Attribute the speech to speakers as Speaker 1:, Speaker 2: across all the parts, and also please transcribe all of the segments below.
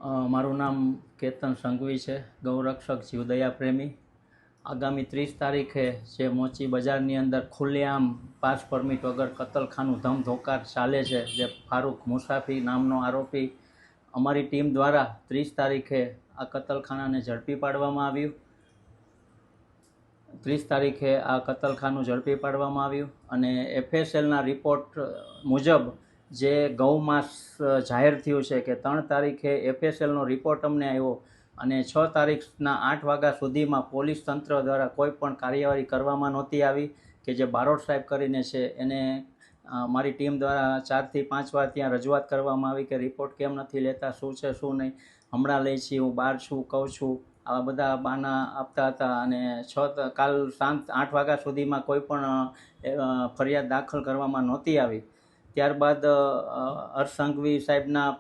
Speaker 1: મારું નામ કેતન સંઘવી છે, ગૌરક્ષક જીવદયા પ્રેમી। આગામી 30 તારીખે જે મોચી બજારની અંદર ખુલ્લેઆમ પાસ પરમિટ વગર કતલખાનું ધમધોકાર ચાલે છે, જે ફારૂક મુસાફી નામનો આરોપી, અમારી ટીમ દ્વારા 30 તારીખે આ કતલખાનાને ઝડપી પાડવામાં આવ્યું। 30 તારીખે આ કતલખાનું ઝડપી પાડવામાં આવ્યું અને FSLના રિપોર્ટ મુજબ જે ગૌમાંસ જાહેર થયું છે કે 3 તારીખે FSLનો રિપોર્ટ અમને આવ્યો અને 6 તારીખના 8 વાગ્યા સુધીમાં પોલીસ તંત્ર દ્વારા કોઈ પણ કાર્યવાહી કરવામાં નહોતી આવી કે જે બારોટ સાહેબ કરીને છે એને મારી ટીમ દ્વારા 4 થી 5 વાર ત્યાં રજૂઆત કરવામાં આવી કે રિપોર્ટ કેમ નથી લેતા, શું છે શું નહીં, હમણાં લઈ છીએ, હું બહાર છું, કહું છું, આવા બધા બહાના આપતા હતા અને કાલ સાંજ 8 વાગ્યા સુધીમાં કોઈ પણ ફરિયાદ દાખલ કરવામાં નહોતી આવી। ત્યારબાદ હર્ષ સંઘવી સાહેબના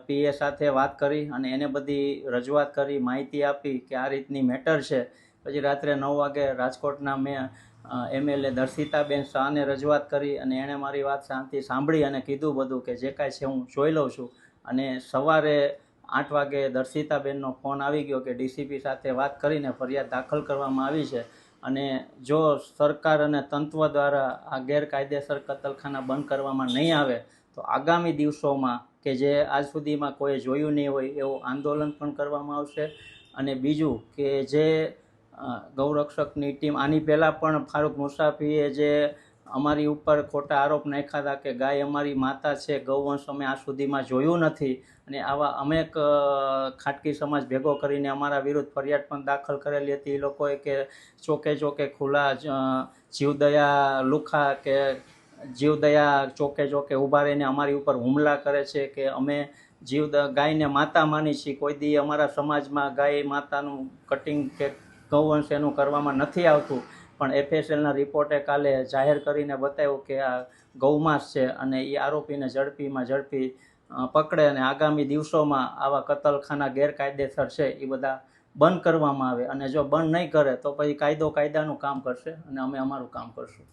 Speaker 1: પીએ સાથે વાત કરી અને એને બધી રજૂઆત કરી, માહિતી આપી કે આ રીતની મેટર છે। પછી રાત્રે 9 વાગે રાજકોટના મેં MLA દર્શિતાબેન શાહને રજૂઆત કરી અને એણે મારી વાત શાંતિ સાંભળી અને કીધું બધું કે જે કાંઈ છે હું જોઈ લઉં છું। અને સવારે 8 વાગે દર્શિતાબેનનો ફોન આવી ગયો કે DCP સાથે વાત કરીને ફરિયાદ દાખલ કરવામાં આવી છે અને જો સરકાર અને તંત્ર દ્વારા આ ગેરકાયદેસર કતલખાના બંધ કરવામાં નહીં આવે તો આગામી દિવસોમાં કે જે આજ સુધીમાં કોઈ જોયું નહીં હોય એવું આંદોલન પણ કરવામાં આવશે। અને બીજું કે જે ગૌરક્ષકની ટીમ આની પહેલાં પણ ફારૂક મુસાફીએ જે અમારી ઉપર ખોટા આરોપ નાખ્યા હતા કે ગાય અમારી માતા છે, ગૌવંશ અમે આ સુધીમાં જોયું નથી અને આવા અમે ખાટકી સમાજ ભેગો કરીને અમારા વિરુદ્ધ ફરિયાદ પણ દાખલ કરેલી હતી। એ લોકોએ કે ચોકે ચોકે ખુલ્લા જીવદયા લુખા કે જીવદયા ચોકે ચોકે ઊભા રહીને અમારી ઉપર હુમલા કરે છે કે અમે ગાયને માતા માની છીએ, કોઈ દી અમારા સમાજમાં ગાય માતાનું કટિંગ કે ગૌવંશ એનું કરવામાં નથી આવતું, પણ FSLના રિપોર્ટે કાલે જાહેર કરીને બતાવ્યું કે આ ગૌમાંસ છે અને એ આરોપીને ઝડપી પકડે અને આગામી દિવસોમાં આવા કતલખાના ગેરકાયદેસર છે એ બધા બંધ કરવામાં આવે અને જો બંધ નહીં કરે તો પછી કાયદાનું કામ કરશે અને અમે અમારું કામ કરશું।